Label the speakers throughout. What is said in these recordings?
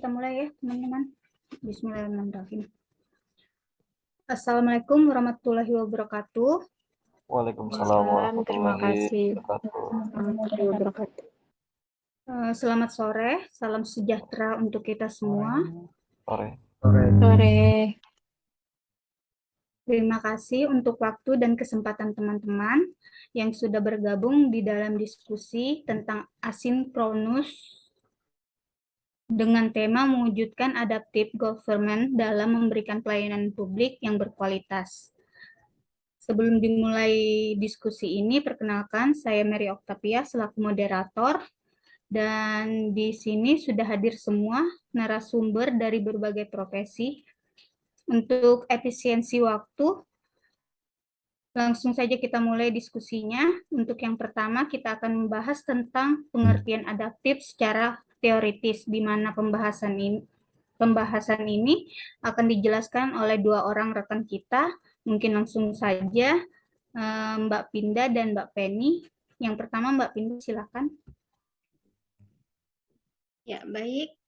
Speaker 1: kita mulai ya, teman-teman. Bismillahirrahmanirrahim. Assalamualaikum warahmatullahi wabarakatuh.
Speaker 2: Waalaikumsalam warahmatullahi
Speaker 3: wabarakatuh.
Speaker 1: Selamat sore, salam sejahtera untuk kita semua.
Speaker 3: Sore.
Speaker 1: Terima kasih untuk waktu dan kesempatan teman-teman yang sudah bergabung di dalam diskusi tentang asinkronus dengan tema mewujudkan adaptive government dalam memberikan pelayanan publik yang berkualitas. Sebelum dimulai diskusi ini, perkenalkan saya Mary Octavia selaku moderator, dan di sini sudah hadir semua narasumber dari berbagai profesi. Untuk efisiensi waktu, langsung saja kita mulai diskusinya. Untuk yang pertama, kita akan membahas tentang pengertian adaptif secara teoritis, di mana pembahasan ini akan dijelaskan oleh dua orang rekan kita. Mungkin langsung saja Mbak Pinda dan Mbak Penny. Yang pertama Mbak Pinda, silakan.
Speaker 4: Ya, baik.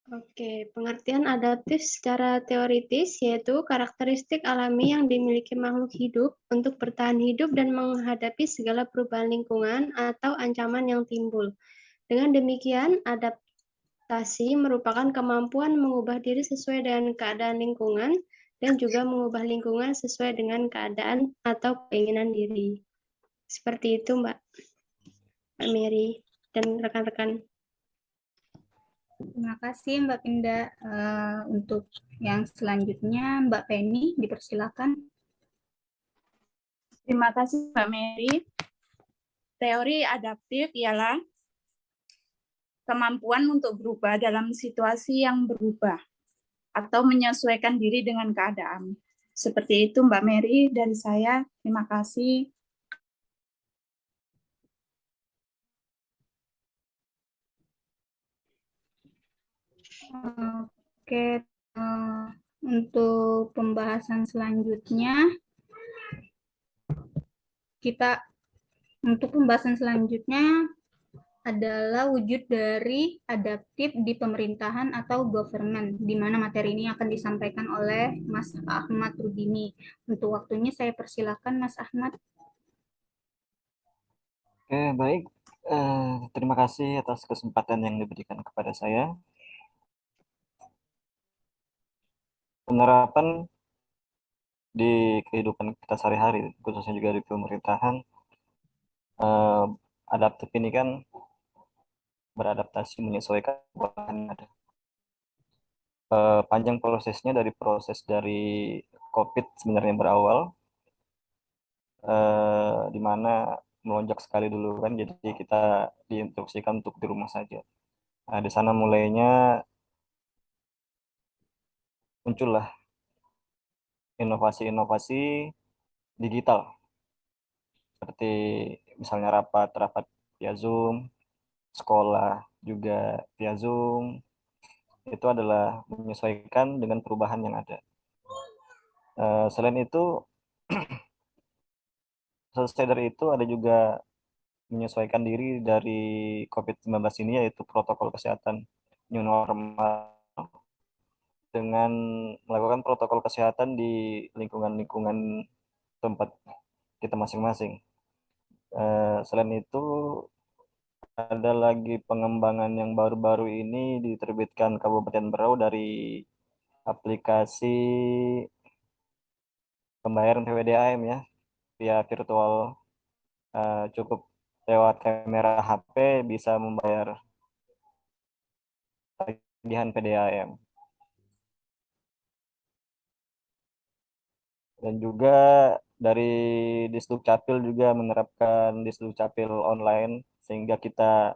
Speaker 4: Oke, pengertian adaptif secara teoritis yaitu karakteristik alami yang dimiliki makhluk hidup untuk bertahan hidup dan menghadapi segala perubahan lingkungan atau ancaman yang timbul. Dengan demikian, adaptasi merupakan kemampuan mengubah diri sesuai dengan keadaan lingkungan dan juga mengubah lingkungan sesuai dengan keadaan atau keinginan diri. Seperti itu, Mbak Mary dan rekan-rekan.
Speaker 1: Terima kasih Mbak Pinda. Untuk yang selanjutnya Mbak Penny, dipersilakan.
Speaker 5: Terima kasih Mbak Mary. Teori adaptif ialah kemampuan untuk berubah dalam situasi yang berubah atau menyesuaikan diri dengan keadaan. Seperti itu Mbak Mary dari saya. Terima kasih.
Speaker 1: Oke, untuk pembahasan selanjutnya adalah wujud dari adaptif di pemerintahan atau government, di mana materi ini akan disampaikan oleh Mas Ahmad Rudini. Untuk waktunya saya persilakan Mas Ahmad.
Speaker 2: Oke, baik. Terima kasih atas kesempatan yang diberikan kepada saya. Penerapan di kehidupan kita sehari-hari, khususnya juga di pemerintahan, adaptif ini kan beradaptasi menyesuaikan perubahan yang ada. Panjang prosesnya dari COVID sebenarnya berawal, di mana melonjak sekali dulu kan, jadi kita diinstruksikan untuk di rumah saja. Nah, di sana mulainya muncullah inovasi-inovasi digital, seperti misalnya rapat via Zoom, sekolah juga via Zoom. Itu adalah menyesuaikan dengan perubahan yang ada. Selain itu, selesai dari itu ada juga menyesuaikan diri dari COVID-19 ini, yaitu protokol kesehatan new normal, dengan melakukan protokol kesehatan di lingkungan tempat kita masing-masing. Selain itu, ada lagi pengembangan yang baru-baru ini diterbitkan Kabupaten Berau dari aplikasi pembayaran PWDAM ya, via virtual. Cukup lewat kamera HP bisa membayar tagihan PDAM. Dan juga dari Disdukcapil juga menerapkan Disdukcapil online, sehingga kita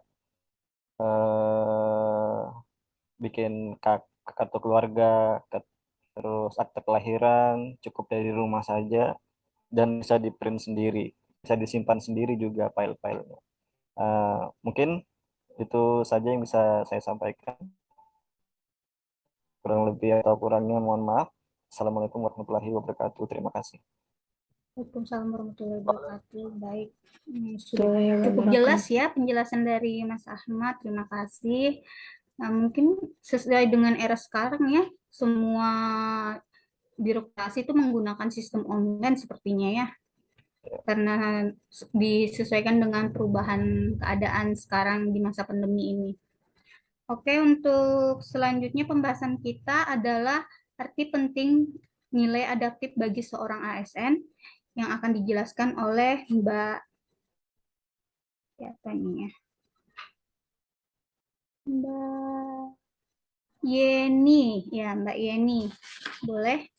Speaker 2: bikin kartu keluarga, terus akte kelahiran cukup dari rumah saja, dan bisa di-print sendiri, bisa disimpan sendiri juga file-filenya. Mungkin itu saja yang bisa saya sampaikan. Kurang lebih atau kurangnya mohon maaf. Assalamualaikum warahmatullahi wabarakatuh. Terima kasih.
Speaker 1: Waalaikumsalam warahmatullahi wabarakatuh. Baik, sudah
Speaker 3: Warahmatullahi
Speaker 1: cukup
Speaker 3: wabarakatuh.
Speaker 1: jelas ya penjelasan dari Mas Ahmad. Terima kasih. Nah, mungkin sesuai dengan era sekarang ya, semua birokrasi itu menggunakan sistem online sepertinya ya, karena disesuaikan dengan perubahan keadaan sekarang di masa pandemi ini. Oke, untuk selanjutnya pembahasan kita adalah arti penting nilai adaptif bagi seorang ASN yang akan dijelaskan oleh Mbak siapa nih ya? Mbak Yeni, ya Mbak Yeni, boleh?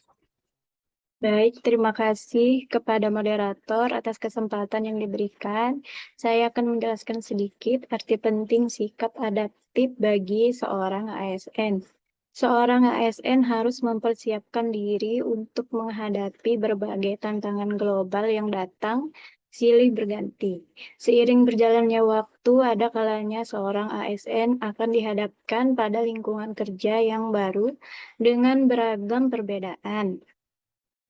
Speaker 3: Baik, terima kasih kepada moderator atas kesempatan yang diberikan. Saya akan menjelaskan sedikit arti penting sikap adaptif bagi seorang ASN. Seorang ASN harus mempersiapkan diri untuk menghadapi berbagai tantangan global yang datang silih berganti. Seiring berjalannya waktu, ada kalanya seorang ASN akan dihadapkan pada lingkungan kerja yang baru dengan beragam perbedaan.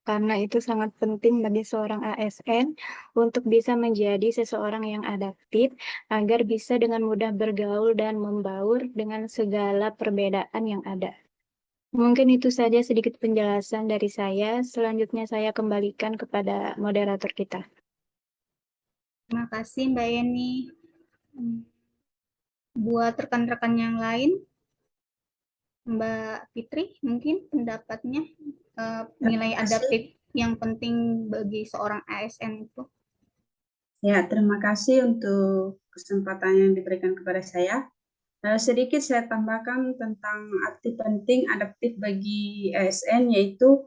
Speaker 3: Karena itu sangat penting bagi seorang ASN untuk bisa menjadi seseorang yang adaptif agar bisa dengan mudah bergaul dan membaur dengan segala perbedaan yang ada. Mungkin itu saja sedikit penjelasan dari saya. Selanjutnya saya kembalikan kepada moderator kita.
Speaker 1: Terima kasih Mbak Yeni. Buat rekan-rekan yang lain, Mbak Fitri, mungkin pendapatnya nilai adaptif yang penting bagi seorang ASN itu.
Speaker 6: Ya, terima kasih untuk kesempatan yang diberikan kepada saya. Sedikit saya tambahkan tentang arti penting adaptif bagi ASN, yaitu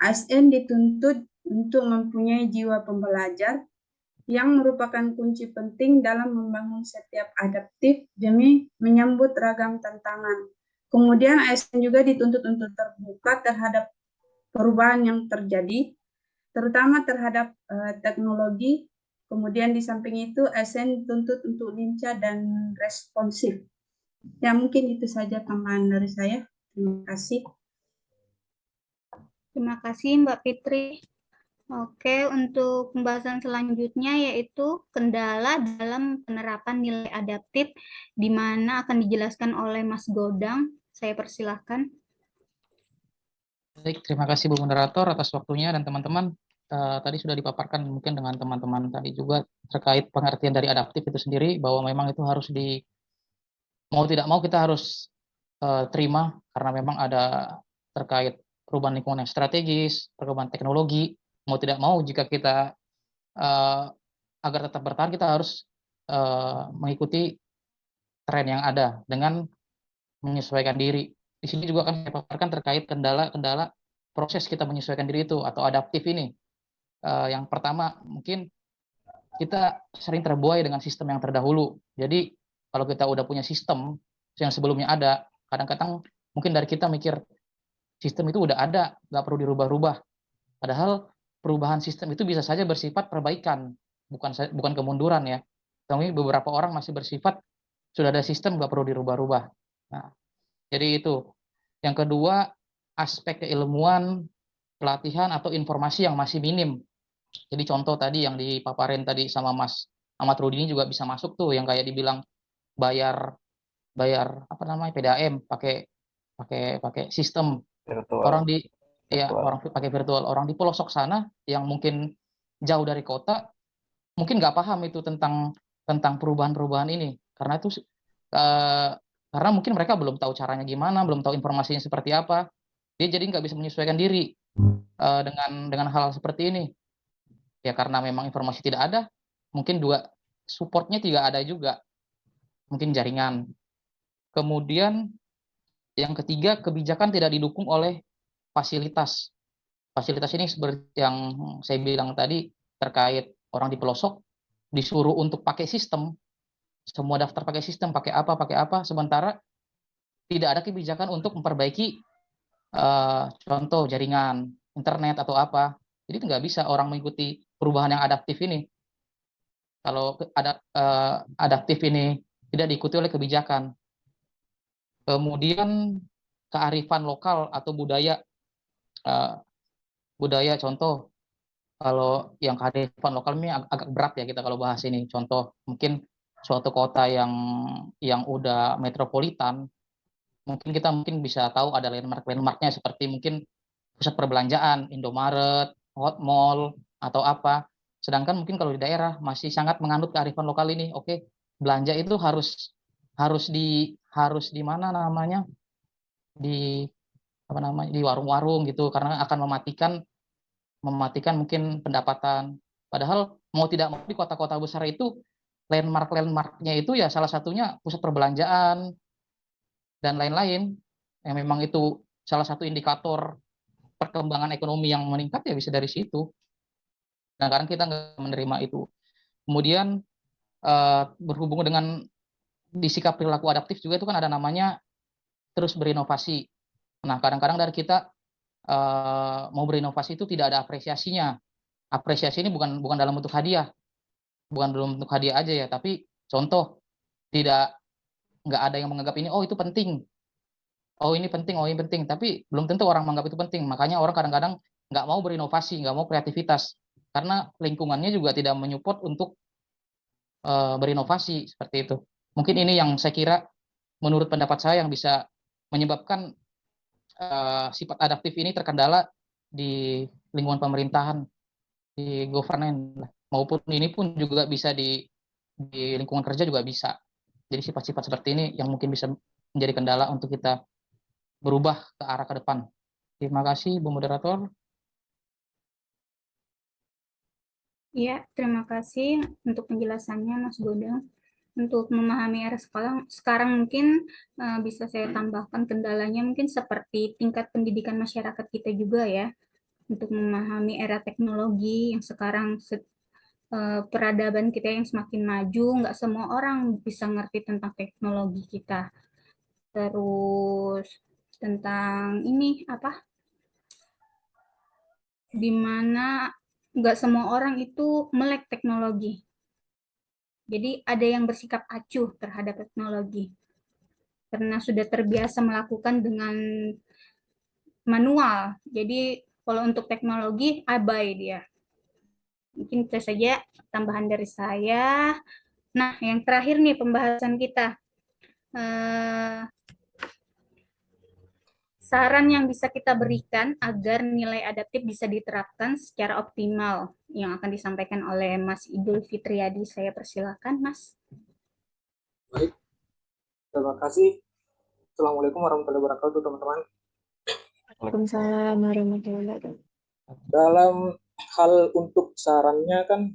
Speaker 6: ASN dituntut untuk mempunyai jiwa pembelajar yang merupakan kunci penting dalam membangun setiap adaptif demi menyambut ragam tantangan. Kemudian ASN juga dituntut untuk terbuka terhadap perubahan yang terjadi, terutama terhadap teknologi. Kemudian di samping itu ASN dituntut untuk lincah dan responsif. Ya, mungkin itu saja tambahan dari saya. Terima kasih.
Speaker 1: Terima kasih Mbak Fitri. Oke, untuk pembahasan selanjutnya yaitu kendala dalam penerapan nilai adaptif, di mana akan dijelaskan oleh Mas Godang. Saya persilahkan.
Speaker 7: Baik, terima kasih Bu Moderator atas waktunya dan teman-teman. Tadi sudah dipaparkan mungkin dengan teman-teman tadi juga terkait pengertian dari adaptif itu sendiri, bahwa memang itu harus mau tidak mau kita harus terima, karena memang ada terkait perubahan lingkungan yang strategis, perkembangan teknologi. Mau tidak mau jika kita agar tetap bertahan, kita harus mengikuti tren yang ada dengan menyesuaikan diri. Di sini juga akan saya paparkan terkait kendala-kendala proses kita menyesuaikan diri itu atau adaptif ini. Yang pertama, mungkin kita sering terbuai dengan sistem yang terdahulu. Jadi kalau kita udah punya sistem yang sebelumnya ada, kadang-kadang mungkin dari kita mikir sistem itu udah ada, nggak perlu dirubah-rubah. Padahal perubahan sistem itu bisa saja bersifat perbaikan, bukan kemunduran ya. Tapi beberapa orang masih bersifat sudah ada sistem nggak perlu dirubah-rubah. Nah, jadi itu. Yang kedua, aspek keilmuan, pelatihan atau informasi yang masih minim. Jadi contoh tadi yang dipaparin tadi sama Mas Ahmad Rudi ini juga bisa masuk tuh, yang kayak dibilang bayar apa namanya PDAM pakai sistem.
Speaker 2: Virtual.
Speaker 7: Orang pakai virtual. Orang di pelosok sana yang mungkin jauh dari kota mungkin nggak paham itu tentang perubahan-perubahan ini, karena itu karena mungkin mereka belum tahu caranya gimana, belum tahu informasinya seperti apa, dia jadi nggak bisa menyesuaikan diri dengan hal seperti ini. Ya karena memang informasi tidak ada, mungkin supportnya tidak ada juga, mungkin jaringan. Kemudian yang ketiga, kebijakan tidak didukung oleh fasilitas. Fasilitas ini seperti yang saya bilang tadi, terkait orang di pelosok disuruh untuk pakai sistem, semua daftar pakai sistem, pakai apa, sementara tidak ada kebijakan untuk memperbaiki contoh jaringan internet atau apa. Jadi nggak bisa orang mengikuti perubahan yang adaptif ini kalau adaptif ini tidak diikuti oleh kebijakan. Kemudian kearifan lokal atau budaya contoh Kalau yang kearifan lokal ini agak berat ya kita kalau bahas ini. Contoh mungkin suatu kota yang udah metropolitan, mungkin kita bisa tahu ada landmarknya seperti mungkin pusat perbelanjaan, Indomaret, Hot Mall atau apa. Sedangkan mungkin kalau di daerah masih sangat menganut kearifan lokal ini. Oke, belanja itu harus di mana namanya? Di apa namanya? Di warung-warung gitu karena akan mematikan mungkin pendapatan. Padahal mau tidak mau di kota-kota besar itu landmarknya itu ya salah satunya pusat perbelanjaan dan lain-lain yang memang itu salah satu indikator perkembangan ekonomi yang meningkat ya bisa dari situ. Nah, kadang kita nggak menerima itu. Kemudian berhubung dengan di sikap perilaku adaptif juga itu kan ada namanya terus berinovasi. Nah, kadang-kadang dari kita mau berinovasi itu tidak ada apresiasinya. Apresiasi ini bukan dalam bentuk hadiah, bukan dalam bentuk hadiah aja ya, tapi contoh tidak nggak ada yang menganggap ini oh itu penting, oh ini penting, oh ini penting, tapi belum tentu orang menganggap itu penting. Makanya orang kadang-kadang nggak mau berinovasi, nggak mau kreativitas, karena lingkungannya juga tidak menyupport untuk berinovasi seperti itu. Mungkin ini yang saya kira menurut pendapat saya yang bisa menyebabkan sifat adaptif ini terkendala di lingkungan pemerintahan, di governance maupun ini pun juga bisa di lingkungan kerja juga bisa. Jadi sifat-sifat seperti ini yang mungkin bisa menjadi kendala untuk kita berubah ke arah ke depan. Terima kasih, Bu Moderator.
Speaker 1: Ya, terima kasih untuk penjelasannya, Mas Godang. Untuk memahami era sekarang mungkin bisa saya tambahkan kendalanya mungkin seperti tingkat pendidikan masyarakat kita juga ya, untuk memahami era teknologi yang sekarang peradaban kita yang semakin maju, nggak semua orang bisa ngerti tentang teknologi kita. Terus tentang ini apa? Dimana nggak semua orang itu melek teknologi. Jadi ada yang bersikap acuh terhadap teknologi karena sudah terbiasa melakukan dengan manual. Jadi kalau untuk teknologi abai dia. Mungkin itu saja tambahan dari saya. Nah, yang terakhir nih pembahasan kita. Saran yang bisa kita berikan agar nilai adaptif bisa diterapkan secara optimal yang akan disampaikan oleh Mas Idul Fitriadi. Saya persilakan, Mas.
Speaker 8: Baik, terima kasih. Assalamualaikum warahmatullahi wabarakatuh, teman-teman.
Speaker 3: Waalaikumsalam warahmatullahi wabarakatuh.
Speaker 8: Dalam hal untuk sarannya kan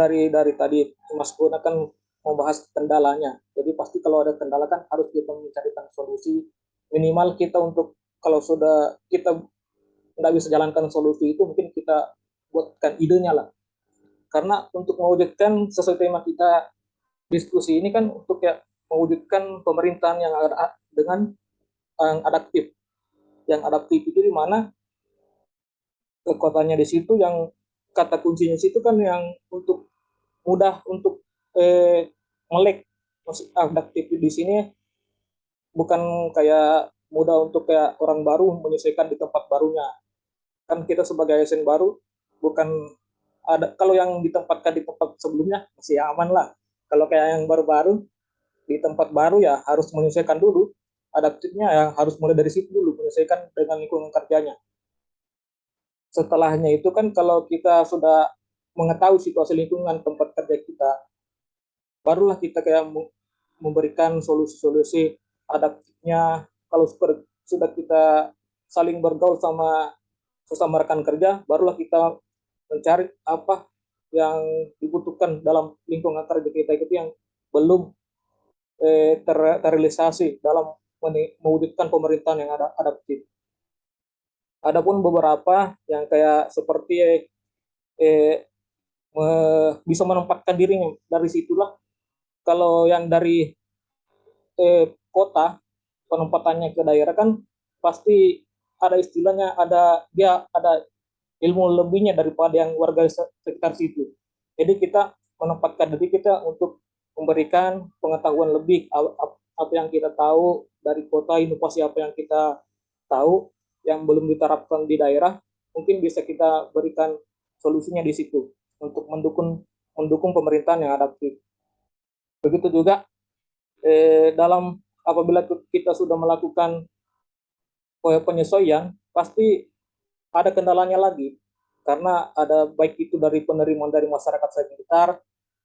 Speaker 8: dari tadi Mas Bona kan membahas kendalanya. Jadi pasti kalau ada kendala kan harus kita mencarikan solusi. Minimal kita untuk kalau sudah kita nggak bisa jalankan solusi itu mungkin kita buatkan idenya lah. Karena untuk mewujudkan sesuai tema kita diskusi ini kan untuk ya mewujudkan pemerintahan yang dengan adaptif. Yang adaptif itu di mana kekuatannya di situ yang kata kuncinya situ kan yang untuk mudah untuk melek. Maksud adaptif di sini bukan kayak mudah untuk kayak orang baru menyesuaikan di tempat barunya. Kan kita sebagai ASN baru bukan ada kalau yang ditempatkan di tempat sebelumnya masih aman lah. Kalau kayak yang baru-baru di tempat baru ya harus menyesuaikan dulu. Adaptifnya ya harus mulai dari situ dulu menyesuaikan dengan lingkungan kerjanya. Setelahnya itu kan kalau kita sudah mengetahui situasi lingkungan tempat kerja kita, barulah kita kayak memberikan solusi-solusi adaptifnya. Kalau sudah kita saling bergaul sama sesama rekan kerja, barulah kita mencari apa yang dibutuhkan dalam lingkungan kerja kita itu yang belum terrealisasi dalam mewujudkan pemerintahan yang adaptif. Adapun beberapa yang kayak seperti bisa menempatkan dirinya dari situlah. Kalau yang dari kota penempatannya ke daerah kan pasti ada istilahnya, dia ada ilmu lebihnya daripada yang warga sekitar situ. Jadi kita menempatkan diri kita untuk memberikan pengetahuan lebih apa yang kita tahu dari kota, inovasi apa yang kita tahu yang belum diterapkan di daerah, mungkin bisa kita berikan solusinya di situ untuk mendukung pemerintahan yang adaptif. Begitu juga dalam apabila kita sudah melakukan penyesuaian, pasti ada kendalanya lagi, karena ada baik itu dari penerimaan dari masyarakat sekitar,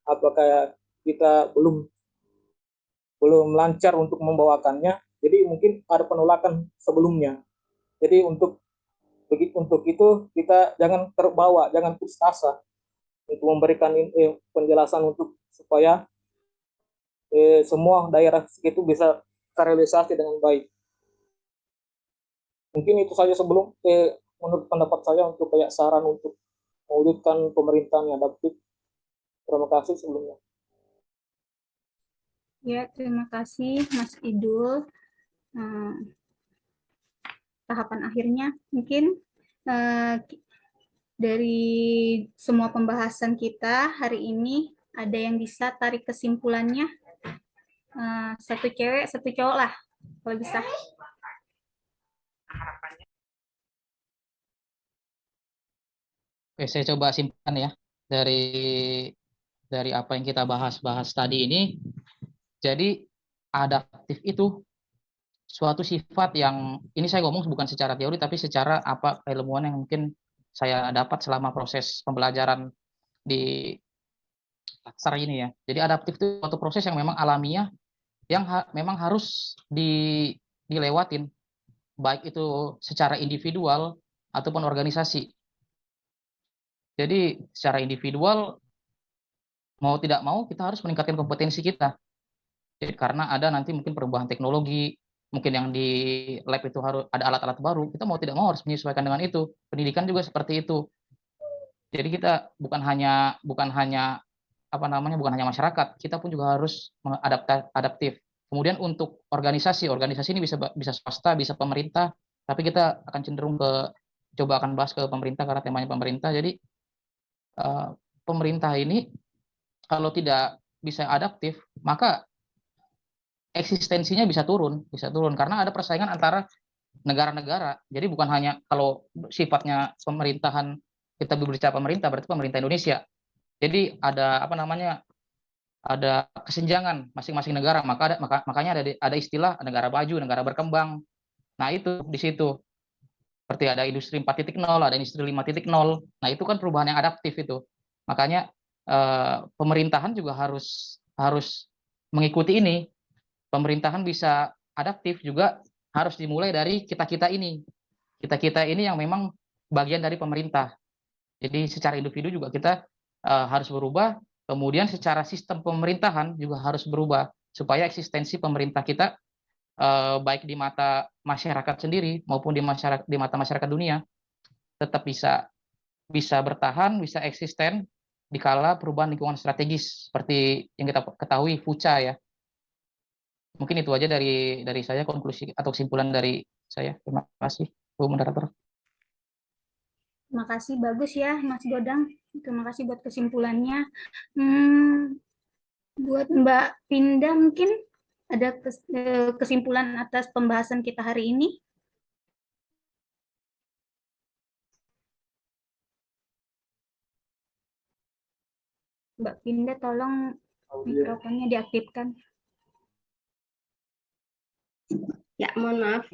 Speaker 8: apakah kita belum lancar untuk membawakannya, jadi mungkin ada penolakan sebelumnya. Jadi untuk itu kita jangan terbawa, jangan putus asa untuk memberikan penjelasan untuk supaya semua daerah itu bisa terrealisasi dengan baik. Mungkin itu saja sebelum menurut pendapat saya untuk kayak saran untuk mewujudkan pemerintahan yang adaptif. Terima kasih sebelumnya.
Speaker 1: Ya, terima kasih Mas Idul. Tahapan akhirnya mungkin dari semua pembahasan kita hari ini, ada yang bisa tarik kesimpulannya? Satu cewek, satu cowok lah, kalau bisa.
Speaker 7: Oke, saya coba simpan ya dari apa yang kita bahas tadi ini. Jadi adaptif itu suatu sifat yang, ini saya ngomong bukan secara teori tapi secara apa keilmuan yang mungkin saya dapat selama proses pembelajaran di laksar ini ya. Jadi adaptif itu suatu proses yang memang alamiah, yang memang harus dilewatin, baik itu secara individual ataupun organisasi. Jadi secara individual, mau tidak mau kita harus meningkatkan kompetensi kita. Jadi karena ada nanti mungkin perubahan teknologi, mungkin yang di lab itu harus ada alat-alat baru, kita mau tidak mau harus menyesuaikan dengan itu. Pendidikan juga seperti itu. Jadi kita bukan hanya apa namanya, bukan hanya masyarakat, kita pun juga harus adaptif. Kemudian untuk organisasi ini bisa swasta, bisa pemerintah, tapi kita akan cenderung coba akan bahas ke pemerintah karena temanya pemerintah. Jadi pemerintah ini kalau tidak bisa adaptif, maka eksistensinya bisa turun karena ada persaingan antara negara-negara. Jadi bukan hanya kalau sifatnya pemerintahan, kita berbicara pemerintah berarti pemerintah Indonesia. Jadi ada apa namanya, ada kesenjangan masing-masing negara, makanya ada istilah negara maju, negara berkembang. Nah itu di situ seperti ada industri 4.0, ada industri 5.0. Nah itu kan perubahan yang adaptif itu. Makanya pemerintahan juga harus mengikuti ini. Pemerintahan bisa adaptif juga harus dimulai dari kita-kita ini. Kita-kita ini yang memang bagian dari pemerintah. Jadi secara individu juga kita harus berubah, kemudian secara sistem pemerintahan juga harus berubah supaya eksistensi pemerintah kita baik di mata masyarakat sendiri maupun di mata masyarakat dunia tetap bisa bertahan, bisa eksisten di kala perubahan lingkungan strategis seperti yang kita ketahui FUCA ya. Mungkin itu aja dari saya, konklusi atau kesimpulan dari saya. Terima kasih, Bu Moderator.
Speaker 1: Terima kasih, bagus ya Mas Godang. Terima kasih buat kesimpulannya. Buat Mbak Pinda mungkin ada kesimpulan atas pembahasan kita hari ini? Mbak Pinda, tolong mikrofonnya diaktifkan.
Speaker 4: Ya, mohon maaf.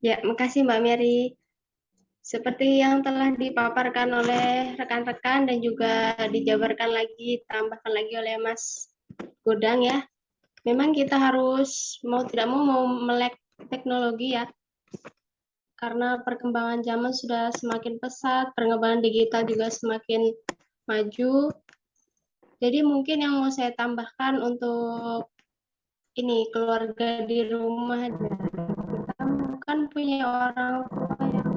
Speaker 4: Ya, makasih Mbak Mary. Seperti yang telah dipaparkan oleh rekan-rekan dan juga dijabarkan lagi, tambahkan lagi oleh Mas Godang ya. Memang kita harus mau tidak mau melek teknologi ya. Karena perkembangan zaman sudah semakin pesat, perkembangan digital juga semakin maju. Jadi mungkin yang mau saya tambahkan untuk ini keluarga di rumah, kita kan punya orang tua yang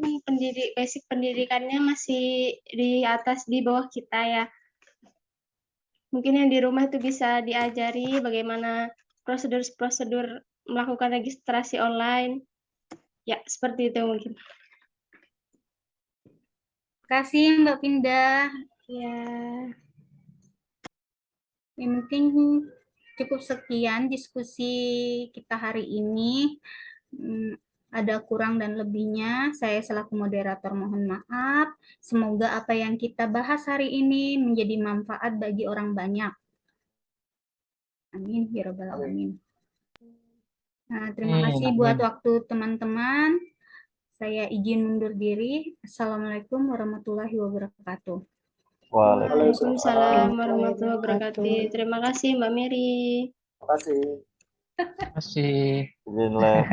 Speaker 4: mungkin basic pendidikannya masih di bawah kita ya. Mungkin yang di rumah itu bisa diajari bagaimana prosedur melakukan registrasi online. Ya, seperti itu mungkin.
Speaker 1: Terima kasih Mbak Pinda. Ya, mungkin cukup sekian diskusi kita hari ini. ada kurang dan lebihnya, saya selaku moderator mohon maaf. Semoga apa yang kita bahas hari ini menjadi manfaat bagi orang banyak. Amin, ya rabbal alamin. Nah, terima kasih buat waktu teman-teman. Saya izin mundur diri. Assalamualaikum warahmatullahi wabarakatuh.
Speaker 4: Waalaikumsalam warahmatullahi wabarakatuh. Terima kasih Mbak Mary.
Speaker 8: Terima kasih.
Speaker 7: Terima kasih.
Speaker 2: Izin live.